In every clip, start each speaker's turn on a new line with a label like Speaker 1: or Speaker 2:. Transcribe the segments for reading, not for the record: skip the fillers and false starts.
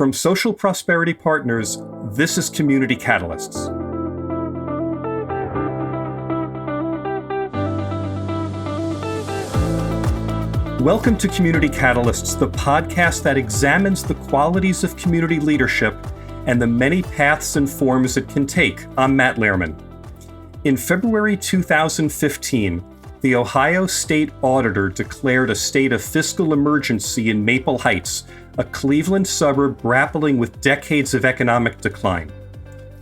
Speaker 1: From Social Prosperity Partners, this is Community Catalysts. Welcome to Community Catalysts, the podcast that examines the qualities of community leadership and the many paths and forms it can take. I'm Matt Lehrman. In February 2015, the Ohio State Auditor declared a state of fiscal emergency in Maple Heights, a Cleveland suburb grappling with decades of economic decline.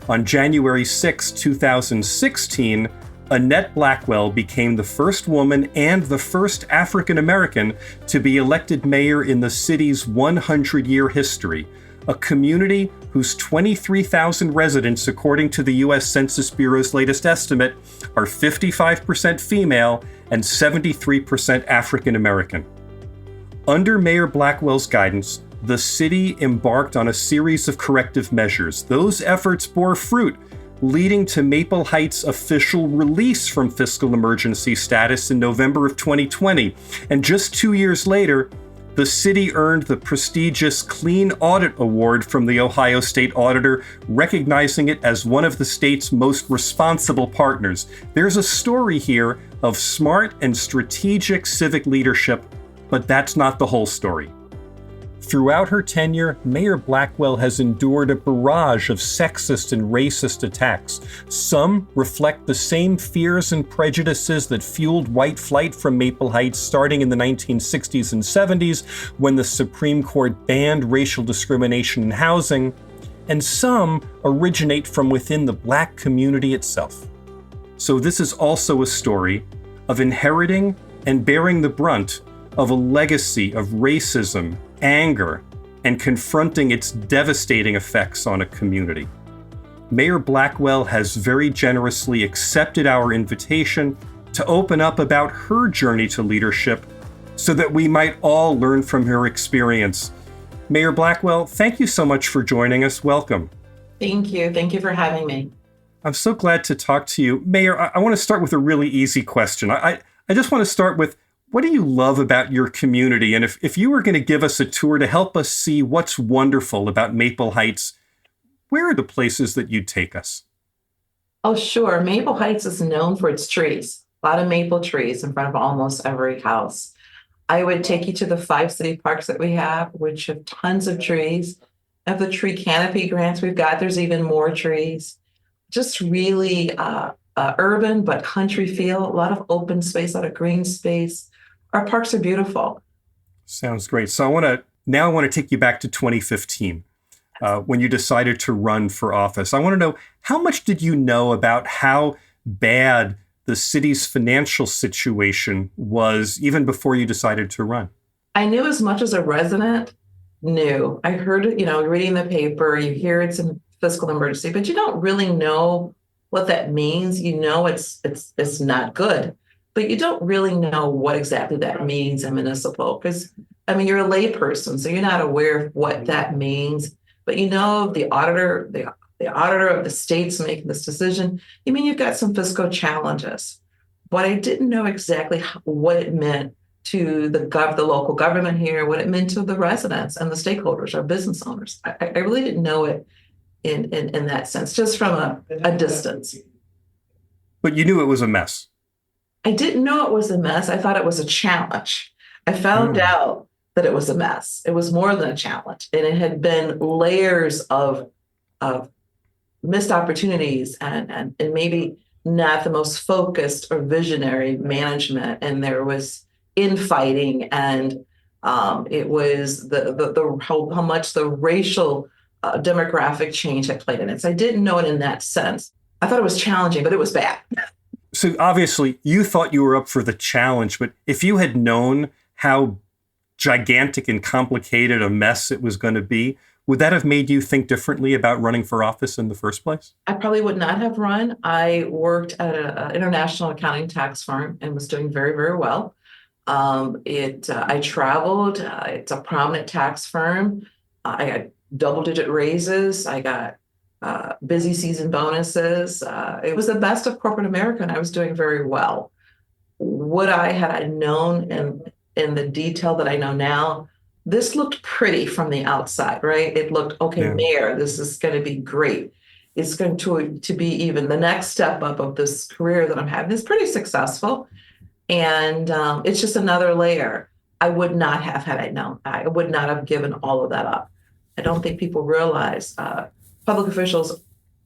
Speaker 1: On January 6, 2016, Annette Blackwell became the first woman and the first African American to be elected mayor in the city's 100-year history, a community whose 23,000 residents, according to the U.S. Census Bureau's latest estimate, are 55% female and 73% African American. Under Mayor Blackwell's guidance, the city embarked on a series of corrective measures. Those efforts bore fruit, leading to Maple Heights' official release from fiscal emergency status in November of 2020. And just 2 years later, the city earned the prestigious Clean Audit Award from the Ohio State Auditor, recognizing it as one of the state's most responsible partners. There's a story here of smart and strategic civic leadership, but that's not the whole story. Throughout her tenure, Mayor Blackwell has endured a barrage of sexist and racist attacks. Some reflect the same fears and prejudices that fueled white flight from Maple Heights starting in the 1960s and 70s when the Supreme Court banned racial discrimination in housing, and some originate from within the Black community itself. So this is also a story of inheriting and bearing the brunt of a legacy of racism, anger, and confronting its devastating effects on a community. Mayor Blackwell has very generously accepted our invitation to open up about her journey to leadership so that we might all learn from her experience. Mayor Blackwell, thank you so much for joining us. Welcome.
Speaker 2: Thank you. Thank you for having me.
Speaker 1: I'm so glad to talk to you. Mayor, I want to start with a really easy question. I just want to start with, what do you love about your community? And if you were going to give us a tour to help us see what's wonderful about Maple Heights, where are the places that you'd take us?
Speaker 2: Oh, sure. Maple Heights is known for its trees. A lot of maple trees in front of almost every house. I would take you to the 5 city parks that we have, which have tons of trees. Of the tree canopy grants we've got, there's even more trees. Just really urban, but country feel. A lot of open space, a lot of green space. Our parks are beautiful.
Speaker 1: Sounds great. So I want to take you back to 2015, when you decided to run for office. I want to know, how much did you know about how bad the city's financial situation was even before you decided to run?
Speaker 2: I knew as much as a resident knew. I heard it, reading the paper, you hear it's a fiscal emergency, but you don't really know what that means. You know it's not good. But you don't really know what exactly that means in municipal, because, you're a layperson, so you're not aware of what that means. But the auditor, the auditor of the state's making this decision. You've got some fiscal challenges. But I didn't know exactly what it meant to the local government here, what it meant to the residents and the stakeholders, our business owners. I really didn't know it in that sense, just from a distance.
Speaker 1: But you knew it was a mess.
Speaker 2: I didn't know it was a mess. I thought it was a challenge. I found out that it was a mess. It was more than a challenge. And it had been layers of missed opportunities and maybe not the most focused or visionary management. And there was infighting, and it was how much the racial demographic change had played in it. So I didn't know it in that sense. I thought it was challenging, but it was bad.
Speaker 1: So obviously you thought you were up for the challenge, but if you had known how gigantic and complicated a mess it was going to be, would that have made you think differently about running for office in the first place?
Speaker 2: I probably would not have run. I worked at an international accounting tax firm and was doing very, very well. I traveled. It's a prominent tax firm. I got double-digit raises. I got busy season bonuses. It was the best of corporate America, and I was doing very well. Had I known in the detail that I know now, this looked pretty from the outside, right? It looked, okay,
Speaker 1: Yeah.
Speaker 2: mayor, this is going to be great. It's going to be even the next step up of this career that I'm having. It's pretty successful. And it's just another layer. I would not have had I known. I would not have given all of that up. I don't think people realize public officials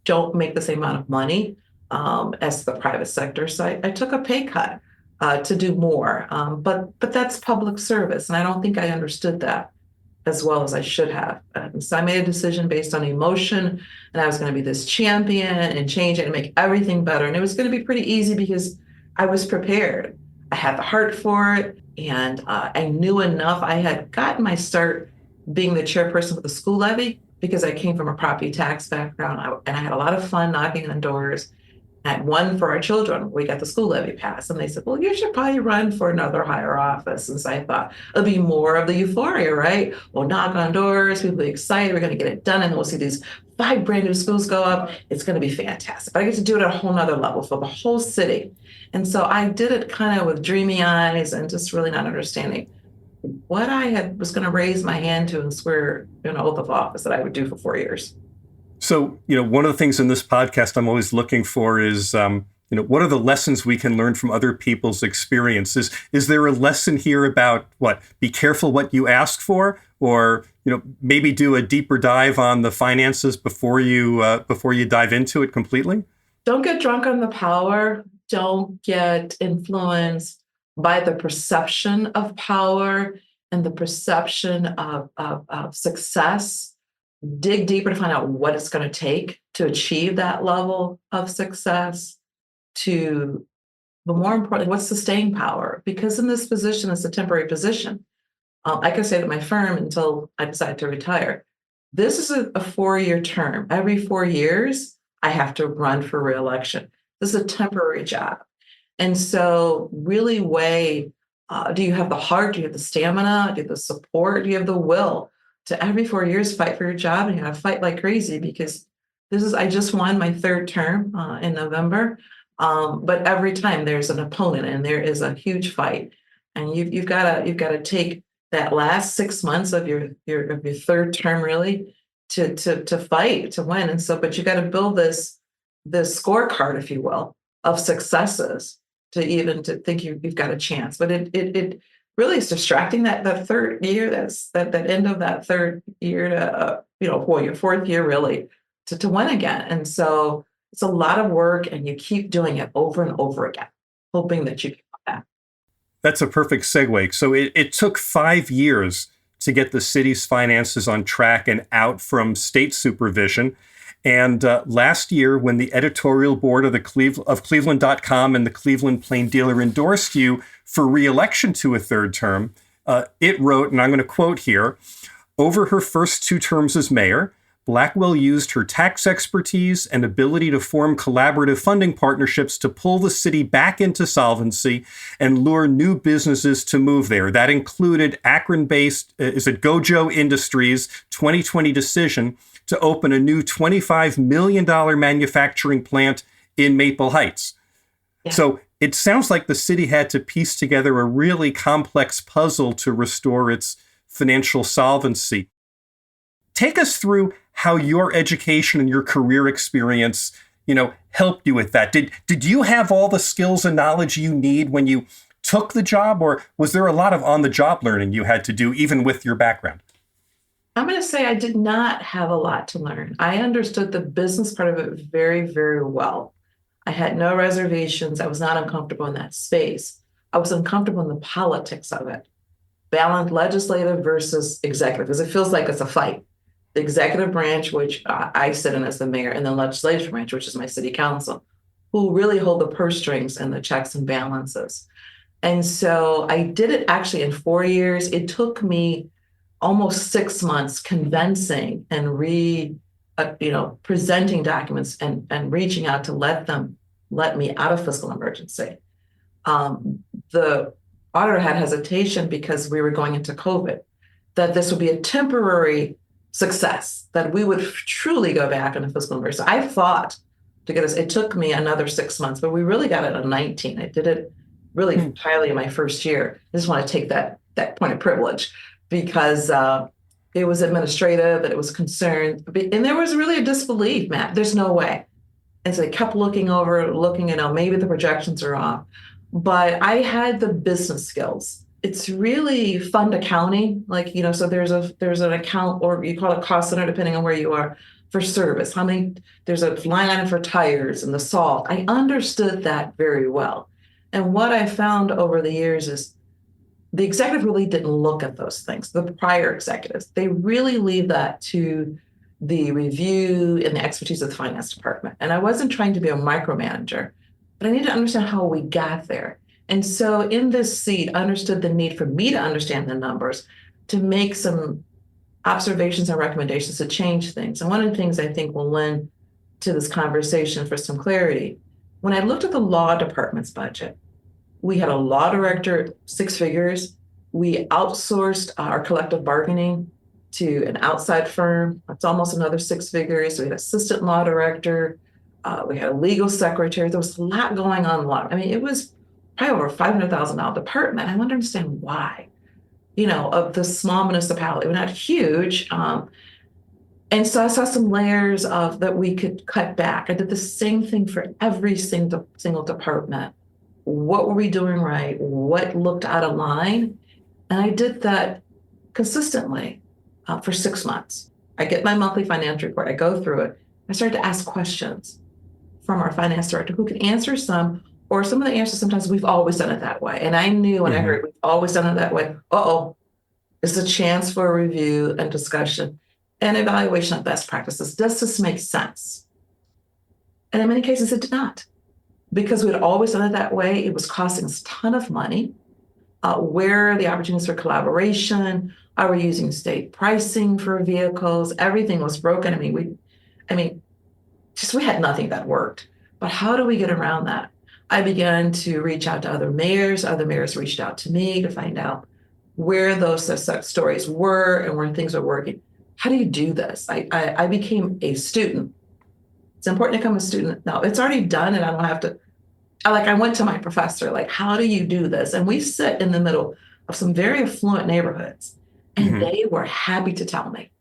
Speaker 2: don't make the same amount of money as the private sector. So I took a pay cut to do more. But that's public service, and I don't think I understood that as well as I should have. So I made a decision based on emotion, and I was going to be this champion and change it and make everything better. And it was going to be pretty easy because I was prepared. I had the heart for it, and I knew enough. I had gotten my start being the chairperson of the school levy because I came from a property tax background, and I had a lot of fun knocking on doors. At one for our children, we got the school levy passed, and they said, "Well, you should probably run for another higher office." And so I thought it'll be more of the euphoria, right? We'll knock on doors, people will be excited, we're going to get it done, and we'll see these 5 brand new schools go up. It's going to be fantastic. But I get to do it at a whole nother level for the whole city. And so I did it kind of with dreamy eyes and just really not understanding what was going to raise my hand to and swear an oath of office that I would do for 4 years.
Speaker 1: So, one of the things in this podcast I'm always looking for is, what are the lessons we can learn from other people's experiences? Is there a lesson here about be careful what you ask for, or, maybe do a deeper dive on the finances before you dive into it completely?
Speaker 2: Don't get drunk on the power. Don't get influenced by the perception of power and the perception of success. Dig deeper to find out what it's going to take to achieve that level of success. But more importantly, what's the staying power? Because in this position, it's a temporary position. I can say to my firm until I decide to retire. This is a 4-year term. Every 4 years, I have to run for reelection. This is a temporary job. And so really weigh, do you have the heart? Do you have the stamina? Do you have the support? Do you have the will to every 4 years fight for your job? And you got to fight like crazy because I just won my 3rd term in November. But every time there's an opponent and there is a huge fight, and you've got to take that last 6 months of your 3rd term really to fight to win. And so, but you got to build this scorecard, if you will, of successes to think you've got a chance. But it really is distracting that 3rd year. That's that end of that 3rd year to for your 4th year really to win again. And so it's a lot of work, and you keep doing it over and over again, hoping that you can come back.
Speaker 1: That's a perfect segue. So it took 5 years to get the city's finances on track and out from state supervision. And last year, when the editorial board of Cleveland.com and the Cleveland Plain Dealer endorsed you for re-election to a 3rd term, it wrote, and I'm going to quote here, "Over her first 2 terms as mayor, Blackwell used her tax expertise and ability to form collaborative funding partnerships to pull the city back into solvency and lure new businesses to move there. That included Akron-based, Gojo Industries' 2020 decision to open a new $25 million manufacturing plant in Maple Heights." Yeah. So it sounds like the city had to piece together a really complex puzzle to restore its financial solvency. Take us through how your education and your career experience, helped you with that. Did you have all the skills and knowledge you need when you took the job, or was there a lot of on-the-job learning you had to do, even with your background?
Speaker 2: I'm going to say I did not have a lot to learn. I understood the business part of it very, very well. I had no reservations. I was not uncomfortable in that space. I was uncomfortable in the politics of it. Balance legislative versus executive, because it feels like it's a fight. The executive branch, which I sit in as the mayor, and the legislative branch, which is my city council, who really hold the purse strings and the checks and balances. And so I did it actually in 4 years. It took me almost 6 months convincing and presenting documents and reaching out to let me out of fiscal emergency. The auditor had hesitation because we were going into COVID, that this would be a temporary success, that we would truly go back into fiscal emergency. I fought to get us. It took me another 6 months, but we really got it in 19. I did it really entirely in my first year. I just want to take that point of privilege, because it was administrative, and it was concerned. And there was really a disbelief, Matt. There's no way. And so they kept looking, maybe the projections are off. But I had the business skills. It's really fund accounting. So there's an account, or you call it cost center, depending on where you are, for service. There's a line item for tires and the salt. I understood that very well. And what I found over the years is the executive really didn't look at those things. The prior executives, they really leave that to the review and the expertise of the finance department. And I wasn't trying to be a micromanager, but I needed to understand how we got there. And so in this seat, I understood the need for me to understand the numbers, to make some observations and recommendations to change things. And one of the things I think will lend to this conversation for some clarity, when I looked at the law department's budget, we had a law director, 6 figures. We outsourced our collective bargaining to an outside firm. That's almost another 6 figures. We had assistant law director. We had a legal secretary. There was a lot going on. It was probably over $500,000 department. I want to understand why, of the small municipality. We're not huge. And so I saw some layers of that we could cut back. I did the same thing for every single department. What were we doing right? What looked out of line? And I did that consistently for 6 months. I get my monthly financial report. I go through it. I started to ask questions from our finance director who could answer some, or some of the answers, sometimes we've always done it that way. And I knew when I heard we've always done it that way, it's a chance for a review and discussion and evaluation of best practices. Does this make sense? And in many cases, it did not. Because we'd always done it that way, it was costing us a ton of money. Where are the opportunities for collaboration? Are we using state pricing for vehicles? Everything was broken. We had nothing that worked. But how do we get around that? I began to reach out to other mayors. Other mayors reached out to me to find out where those success stories were and where things are working. How do you do this? I became a student. It's important to become a student. Now, it's already done, and I don't have to. I went to my professor, how do you do this? And we sit in the middle of some very affluent neighborhoods, and they were happy to tell me.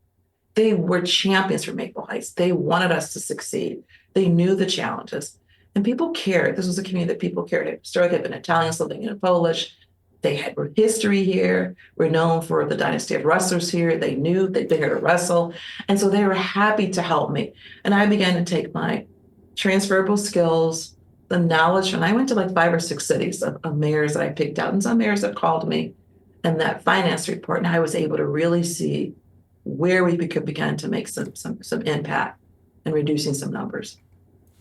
Speaker 2: They were champions for Maple Heights. They wanted us to succeed. They knew the challenges, and people cared. This was a community that people cared. Historically, had been Italians living in Polish. They had history here. We're known for the dynasty of wrestlers here. They knew they'd been here to wrestle. And so they were happy to help me. And I began to take my transferable skills, the knowledge, and I went to 5 or 6 cities of mayors that I picked out, and some mayors that called me, and that finance report. And I was able to really see where we could begin to make some impact and reducing some numbers.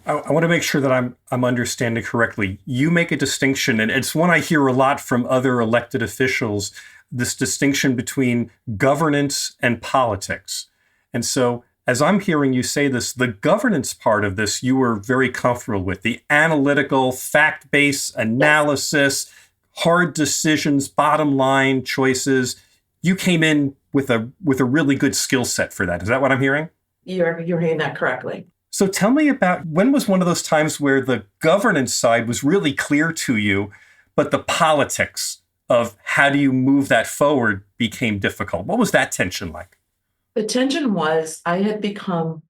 Speaker 1: I want to make sure that I'm understanding correctly. You make a distinction, and it's one I hear a lot from other elected officials, this distinction between governance and politics. And so as I'm hearing you say this, the governance part of this you were very comfortable with, the analytical, fact-based analysis, hard decisions, bottom line choices. You came in with a really good skill set for that. Is that what I'm hearing?
Speaker 2: You're hearing that correctly.
Speaker 1: So tell me about, when was one of those times where the governance side was really clear to you, but the politics of how do you move that forward became difficult? What was that tension like?
Speaker 2: The tension was I had become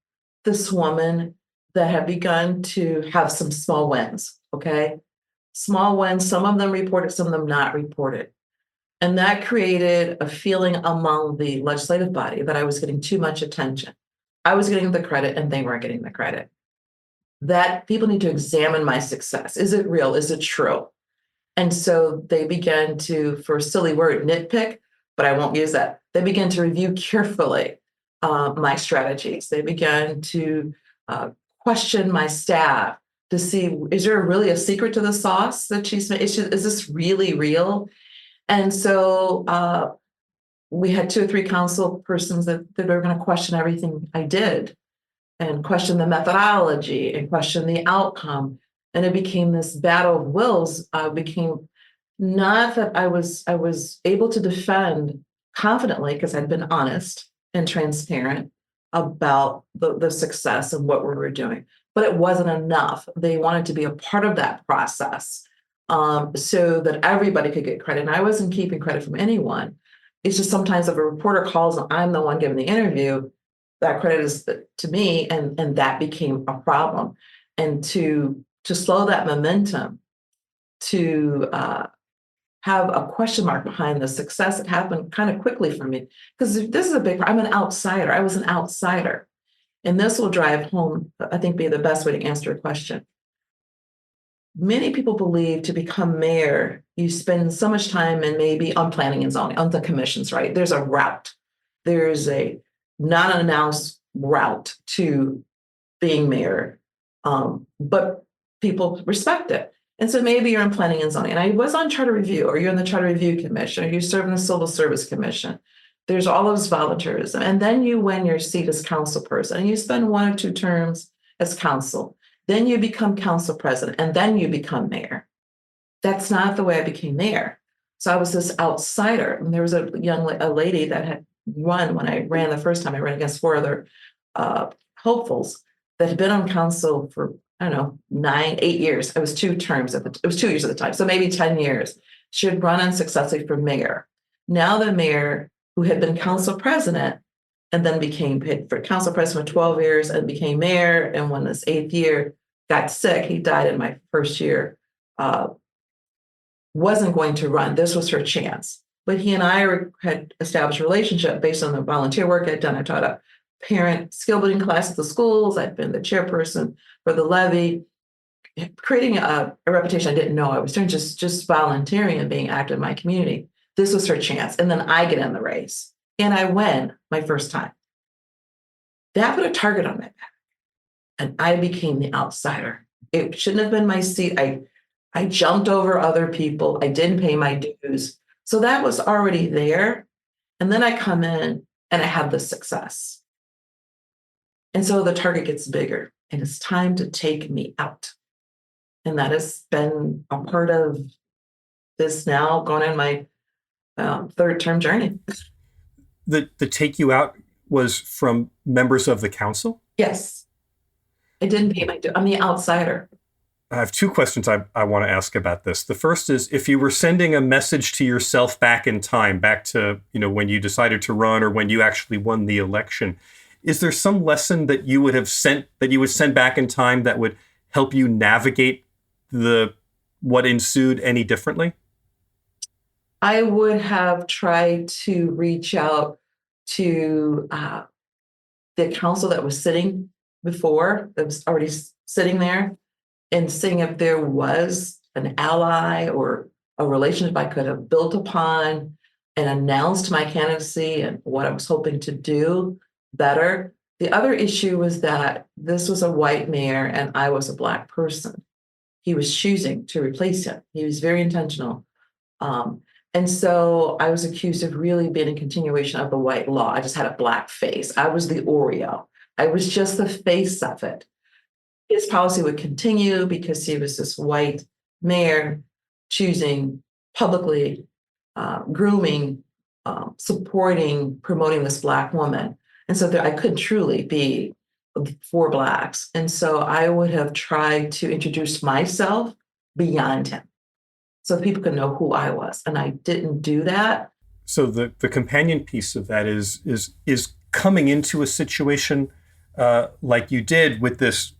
Speaker 2: this woman that had begun to have some small wins, okay? Small wins, some of them reported, some of them not reported. And that created a feeling among the legislative body that I was getting too much attention. I was getting the credit and they weren't getting the credit. That people need to examine my success. Is it real? Is it true? And so they began to, for a silly word, nitpick, but I won't use that. They began to review carefully my strategies. They began to question my staff to see, is there really a secret to the sauce that she's made? Is this really real? And so we had 2 or 3 council persons that were going to question everything I did and question the methodology and question the outcome. And it became this battle of wills. Became not that I was able to defend confidently because I'd been honest and transparent about the success and what we were doing, but it wasn't enough. They wanted to be a part of that process so that everybody could get credit. And I wasn't keeping credit from anyone. It's just sometimes if a reporter calls and I'm the one giving the interview, that credit is to me, and that became a problem. And to slow that momentum, to have a question mark behind the success, it happened kind of quickly for me because this is a big. I'm an outsider. I was an outsider, and this will drive home. I think be the best way to answer your question. Many people believe to become mayor, you spend so much time and maybe on planning and zoning, on the commissions, right? There's a route. There's a non-announced route to being mayor, but people respect it. And so maybe you're in planning and zoning. And I was on charter review, or you're in the charter review commission, or you serve in the civil service commission. There's all those volunteerism. And then you win your seat as council person, and you spend 1 or 2 terms as council. Then you become council president, and then you become mayor. That's not the way I became mayor. So I was this outsider. And there was a lady that had run when I ran the first time. I ran against 4 other hopefuls that had been on council for, I don't know, 9, 8 years. It was 2 terms it was 2 years at the time, so maybe 10 years. She had run unsuccessfully for mayor. Now the mayor, who had been council president and then became for council president for 12 years and became mayor, and when this 8th year got sick, he died in my first year, wasn't going to run. This was her chance. But he and I had established a relationship based on the volunteer work I'd done. I taught a parent skill building class at the schools. I'd been the chairperson for the levy, creating a reputation I didn't know I was doing, just volunteering and being active in my community. This was her chance. And then I get in the race and I win my first time. That put a target on my back. And I became the outsider. It shouldn't have been my seat. I jumped over other people. I didn't pay my dues. So that was already there. And then I come in and I have the success. And so the target gets bigger and it's time to take me out. And that has been a part of this now going on my 3rd term journey.
Speaker 1: The take you out was from members of the council?
Speaker 2: Yes. I didn't pay my dues. I'm the outsider.
Speaker 1: I have 2 questions I want to ask about this. The first is, if you were sending a message to yourself back in time, back to, when you decided to run or when you actually won the election, is there some lesson that you would send back in time that would help you navigate what ensued any differently?
Speaker 2: I would have tried to reach out to the council that was sitting before, that was already sitting there, and seeing if there was an ally or a relationship I could have built upon and announced my candidacy and what I was hoping to do better. The other issue was that this was a white mayor and I was a Black person. He was choosing to replace him. He was very intentional. And so I was accused of really being a continuation of the white law. I just had a Black face. I was the Oreo. I was just the face of it. His policy would continue because he was this white mayor choosing publicly, grooming, supporting, promoting this Black woman. And so I could truly be for Blacks. And so I would have tried to introduce myself beyond him so people could know who I was. And I didn't do that.
Speaker 1: So the companion piece of that is coming into a situation like you did with this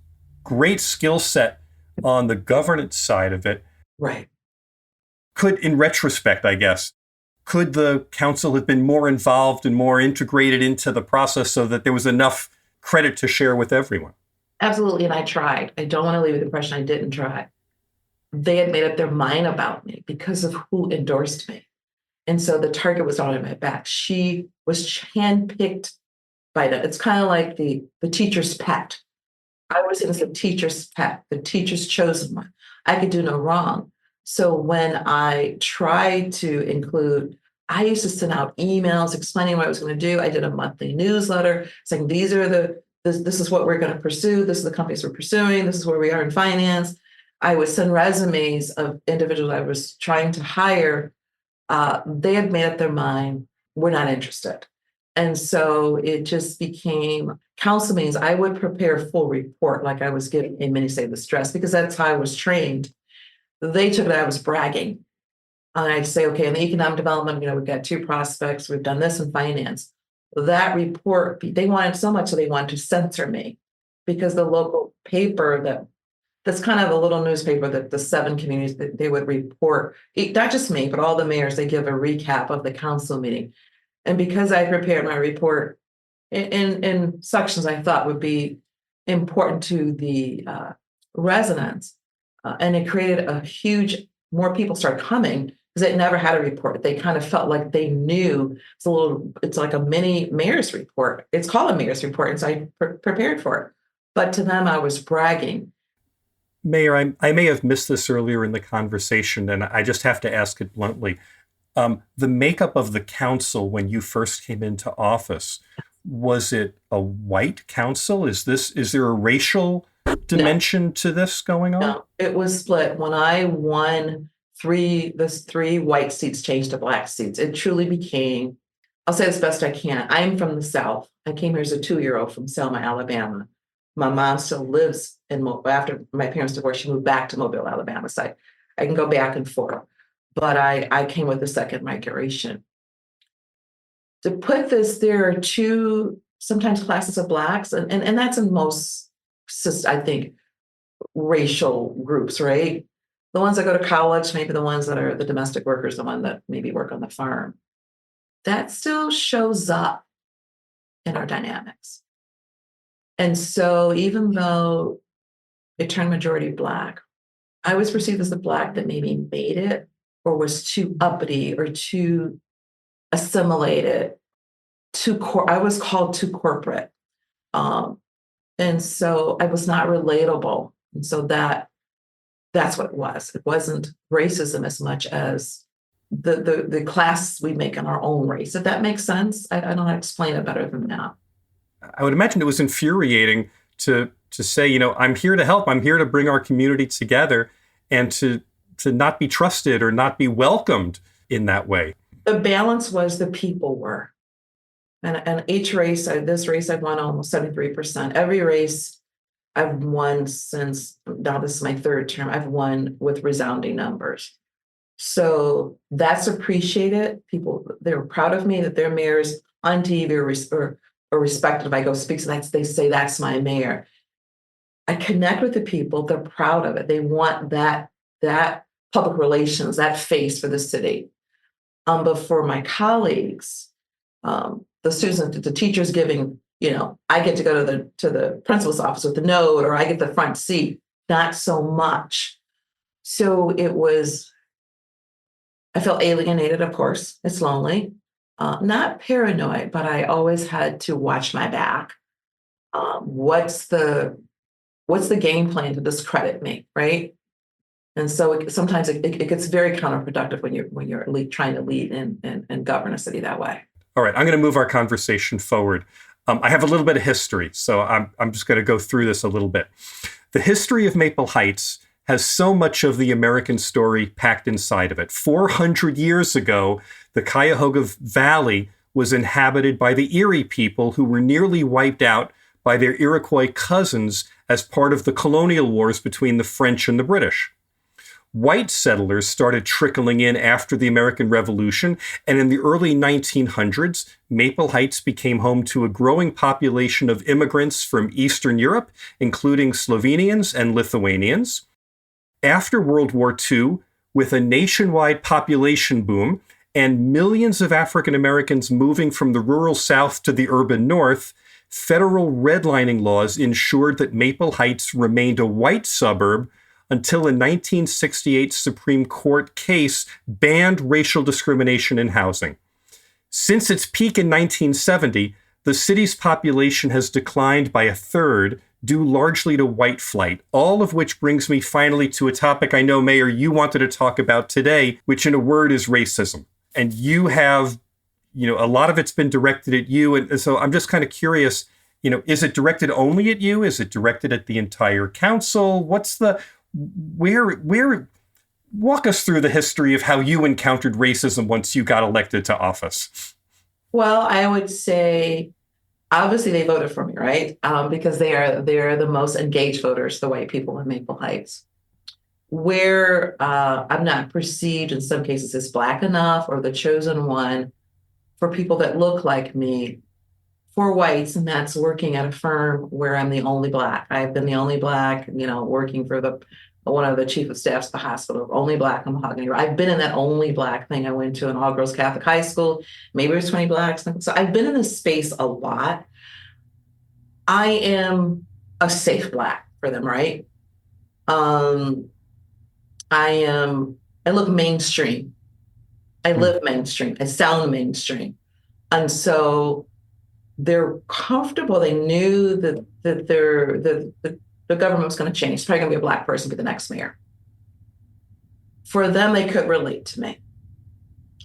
Speaker 1: great skill set on the governance side of it.
Speaker 2: Right.
Speaker 1: In retrospect, I guess, could the council have been more involved and more integrated into the process so that there was enough credit to share with everyone?
Speaker 2: Absolutely. And I tried. I don't want to leave the impression I didn't try. They had made up their mind about me because of who endorsed me. And so the target was on my back. She was handpicked by them. It's kind of like the teacher's pet. I was in the teacher's pet, the teacher's chosen one. I could do no wrong. So when I tried to include, I used to send out emails explaining what I was going to do. I did a monthly newsletter saying, this is what we're going to pursue. This is the companies we're pursuing. This is where we are in finance. I would send resumes of individuals I was trying to hire. They had made up their mind, we're not interested. And so it just became council meetings. I would prepare a full report like I was giving a mini Save the Stress because that's how I was trained. They took it, I was bragging. And I'd say, okay, in the economic development, we've got 2 prospects, we've done this in finance. That report, they wanted so much, so they wanted to censor me because the local paper that's kind of a little newspaper that the 7 communities that they would report, not just me, but all the mayors, they give a recap of the council meeting. And because I prepared my report in sections I thought would be important to the residents, and it created a huge, more people started coming because they never had a report. They kind of felt like they knew. It's like a mini mayor's report. It's called a mayor's report, and so I prepared for it. But to them, I was bragging.
Speaker 1: Mayor, I may have missed this earlier in the conversation, and I just have to ask it bluntly. The makeup of the council when you first came into office, was it a white council? Is there a racial dimension to this going on?
Speaker 2: No, it was split. When I won the 3 white seats changed to black seats, it truly became, I'll say as best I can. I'm from the South. I came here as a 2-year-old from Selma, Alabama. My mom still lives in Mobile. After my parents divorced, she moved back to Mobile, Alabama. So I can go back and forth. But I came with the second migration. To put this, there are 2 sometimes classes of blacks, and that's in most, I think, racial groups, right? The ones that go to college, maybe the ones that are the domestic workers, the one that maybe work on the farm. That still shows up in our dynamics. And so even though it turned majority black, I was perceived as the black that maybe made it or was too uppity or too assimilated, I was called too corporate. And so I was not relatable. And so that's what it was. It wasn't racism as much as the class we make in our own race. If that makes sense, I don't know how to explain it better than that.
Speaker 1: I would imagine it was infuriating to say, I'm here to help. I'm here to bring our community together, and to not be trusted or not be welcomed in that way.
Speaker 2: The balance was the people were. And each race, this race I've won almost 73%. Every race I've won since, now this is my 3rd term, I've won with resounding numbers. So that's appreciated. People, they're proud of me that their mayors on TV or respected if I go speak. So they say that's my mayor. I connect with the people. They're proud of it. They want that public relations, that face for the city. But for my colleagues, the students, the teachers giving, I get to go to the principal's office with the note, or I get the front seat. Not so much. So I felt alienated, of course. It's lonely. Not paranoid, but I always had to watch my back. What's the game plan to discredit me, right? And so sometimes it gets very counterproductive when you're trying to lead and govern a city that way.
Speaker 1: All right, I'm going to move our conversation forward. I have a little bit of history, so I'm just going to go through this a little bit. The history of Maple Heights has so much of the American story packed inside of it. 400 years ago, the Cuyahoga Valley was inhabited by the Erie people, who were nearly wiped out by their Iroquois cousins as part of the colonial wars between the French and the British. White settlers started trickling in after the American Revolution, and in the early 1900s, Maple Heights became home to a growing population of immigrants from Eastern Europe, including Slovenians and Lithuanians. After World War II, with a nationwide population boom and millions of African Americans moving from the rural South to the urban North, federal redlining laws ensured that Maple Heights remained a white suburb until a 1968 Supreme Court case banned racial discrimination in housing. Since its peak in 1970, the city's population has declined by 1/3, due largely to white flight, all of which brings me finally to a topic I know, Mayor, you wanted to talk about today, which in a word is racism. And you have, a lot of it's been directed at you. And so I'm just kind of curious, is it directed only at you? Is it directed at the entire council? Where walk us through the history of how you encountered racism once you got elected to office.
Speaker 2: Well, I would say, obviously they voted for me, right? Because they're the most engaged voters, the white people in Maple Heights. where I'm not perceived in some cases as Black enough or the chosen one for people that look like me, for whites, and that's working at a firm where I'm the only Black. I've been the only Black, working for one of the chief of staffs of the hospital, only Black on Mahogany Road. I've been in that only Black thing. I went to an all-girls Catholic high school. Maybe there's 20 Blacks. So I've been in this space a lot. I am a safe Black for them, right? I look mainstream. I live mainstream. I sound mainstream. And so they're comfortable. They knew that the government was going to change. It's probably going to be a Black person be the next mayor. For them, they could relate to me.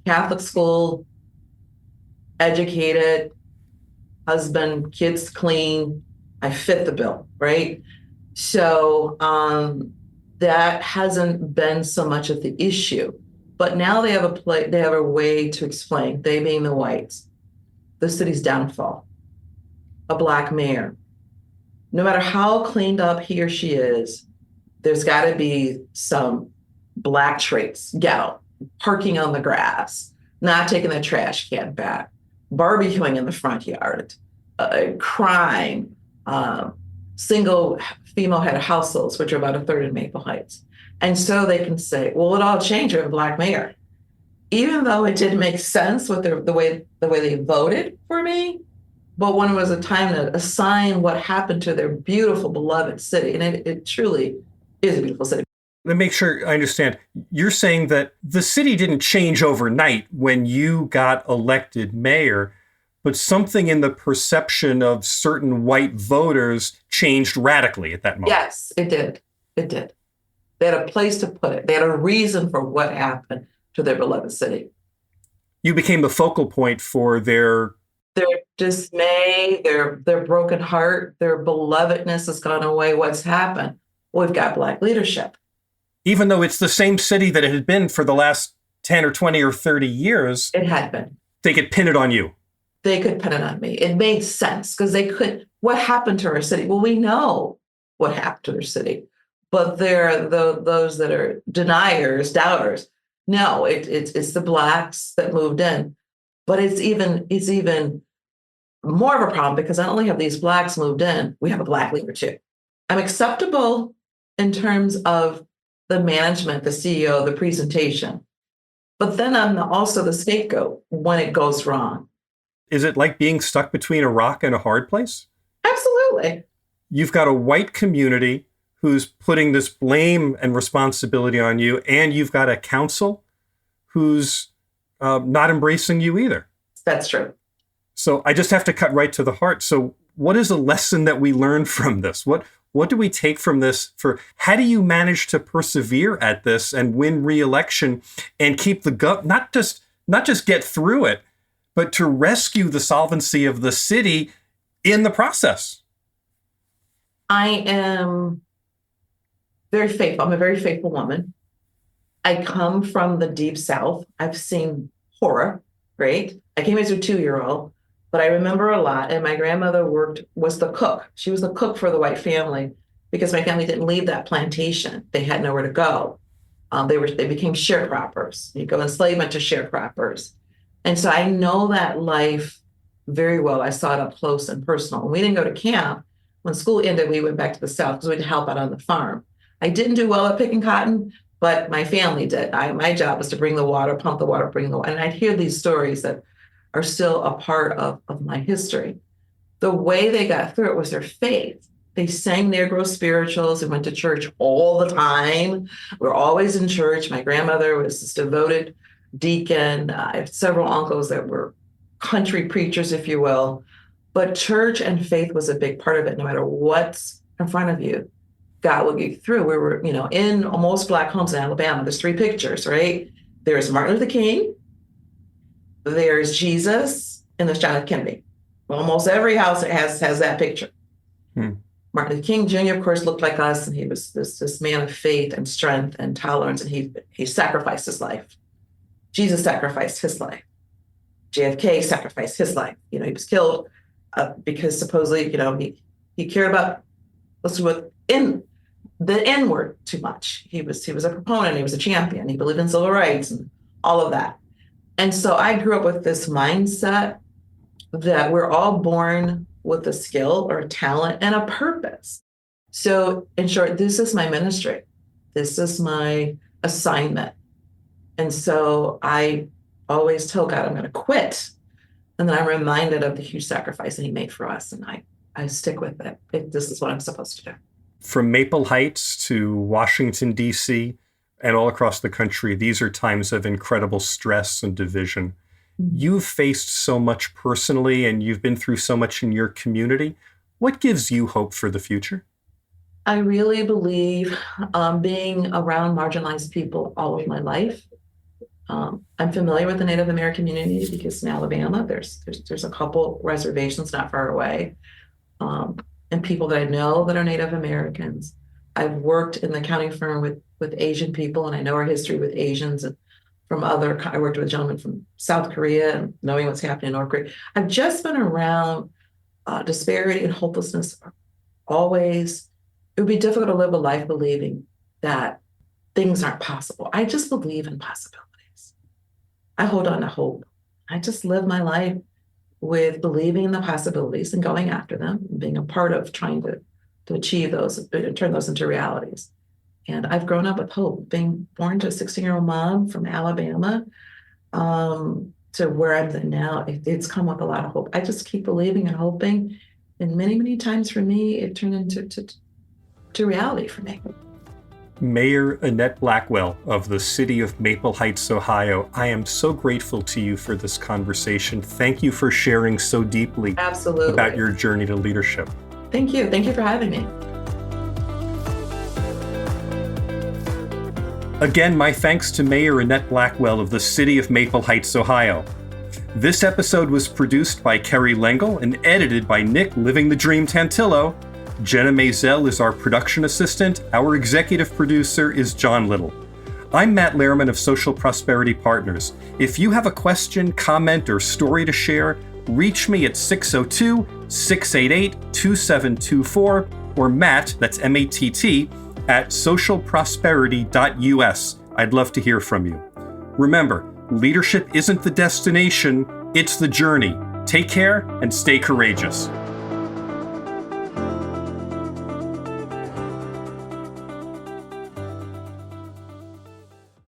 Speaker 2: Catholic school, educated, husband, kids clean. I fit the bill, right? So that hasn't been so much of the issue. But now they have a way to explain, they being the whites, the city's downfall, a Black mayor. No matter how cleaned up he or she is, there's got to be some Black traits, ghetto, parking on the grass, not taking the trash can back, barbecuing in the front yard, crime, single female head households, which are about a third in Maple Heights. And so they can say, well, it all changed with a Black mayor. Even though it didn't make sense with the way they voted for me, but when it was a time to assign what happened to their beautiful, beloved city, and it truly is a beautiful city.
Speaker 1: Let me make sure I understand. You're saying that the city didn't change overnight when you got elected mayor, but something in the perception of certain white voters changed radically at that moment.
Speaker 2: Yes, it did. It did. They had a place to put it. They had a reason for what happened to their beloved city.
Speaker 1: You became the focal point for their
Speaker 2: dismay, their broken heart, their belovedness has gone away. What's happened? Well, we've got Black leadership.
Speaker 1: Even though it's the same city that it had been for the last 10 or 20 or 30 years.
Speaker 2: It had been.
Speaker 1: They could pin it on you.
Speaker 2: They could pin it on me. It made sense because what happened to our city? Well, we know what happened to their city, but they're those that are deniers, doubters. No, it's the Blacks that moved in, but it's even more of a problem because not only have these Blacks moved in, we have a Black leader too. I'm acceptable in terms of the management, the CEO, the presentation, but then I'm also the scapegoat when it goes wrong.
Speaker 1: Is it like being stuck between a rock and a hard place?
Speaker 2: Absolutely.
Speaker 1: You've got a white community who's putting this blame and responsibility on you, and you've got a council who's not embracing you either.
Speaker 2: That's true.
Speaker 1: So I just have to cut right to the heart. So what is a lesson that we learn from this? What do we take from this for how do you manage to persevere at this and win re-election and keep not just get through it, but to rescue the solvency of the city in the process?
Speaker 2: I am very faithful. I'm a very faithful woman. I come from the deep South. I've seen horror, right? I came as a 2-year-old, but I remember a lot. And my grandmother was the cook. She was the cook for the white family because my family didn't leave that plantation. They had nowhere to go. They became sharecroppers. You go enslavement to sharecroppers. And so I know that life very well. I saw it up close and personal. When we didn't go to camp, when school ended, we went back to the South because we had to help out on the farm. I didn't do well at picking cotton, but my family did. My job was to bring the water, pump the water, bring the water. And I'd hear these stories that are still a part of my history. The way they got through it was their faith. They sang Negro spirituals and went to church all the time. We were always in church. My grandmother was this devoted deacon. I have several uncles that were country preachers, if you will. But church and faith was a big part of it. No matter what's in front of you, God will get you through. We were, in most Black homes in Alabama. There's 3 pictures, right? There's Martin Luther King, there's Jesus, and there's John F. Kennedy. Almost every house has that picture. Martin Luther King Jr., of course, looked like us, and he was this man of faith and strength and tolerance, and he sacrificed his life. Jesus sacrificed his life. JFK sacrificed his life. He was killed because supposedly, he cared about what's within the N word too much. He was a proponent, he was a champion, he believed in civil rights and all of that. And so I grew up with this mindset that we're all born with a skill or a talent and a purpose. So in short, this is my ministry. This is my assignment. And so I always tell God I'm going to quit. And then I'm reminded of the huge sacrifice that he made for us. And I stick with it. This is what I'm supposed to do.
Speaker 1: From Maple Heights to Washington, D.C., and all across the country, these are times of incredible stress and division. You've faced so much personally, and you've been through so much in your community. What gives you hope for the future?
Speaker 2: I really believe being around marginalized people all of my life. I'm familiar with the Native American community because in Alabama, there's a couple reservations not far away, and people that I know that are Native Americans. I've worked in the accounting firm with Asian people, and I know our history with Asians and I worked with a gentleman from South Korea and knowing what's happening in North Korea. I've just been around disparity and hopelessness always. It would be difficult to live a life believing that things aren't possible. I just believe in possibilities. I hold on to hope. I just live my life with believing in the possibilities and going after them, and being a part of trying to achieve those, turn those into realities. And I've grown up with hope, being born to a 16-year-old mom from Alabama to where I'm at now. It's come with a lot of hope. I just keep believing and hoping. And many, many times for me, it turned into reality for me.
Speaker 1: Mayor Annette Blackwell of the city of Maple Heights, Ohio, I am so grateful to you for this conversation. Thank you for sharing so deeply
Speaker 2: Absolutely.
Speaker 1: About your journey to leadership.
Speaker 2: Thank you. Thank you for having me.
Speaker 1: Again, my thanks to Mayor Annette Blackwell of the city of Maple Heights, Ohio. This episode was produced by Kerry Lengel and edited by Nick Living the Dream Tantillo. Jenna Maisel is our production assistant. Our executive producer is John Little. I'm Matt Lehrman of Social Prosperity Partners. If you have a question, comment, or story to share, reach me at 602-688-2724 or Matt, that's M-A-T-T, at socialprosperity.us. I'd love to hear from you. Remember, leadership isn't the destination, it's the journey. Take care and stay courageous.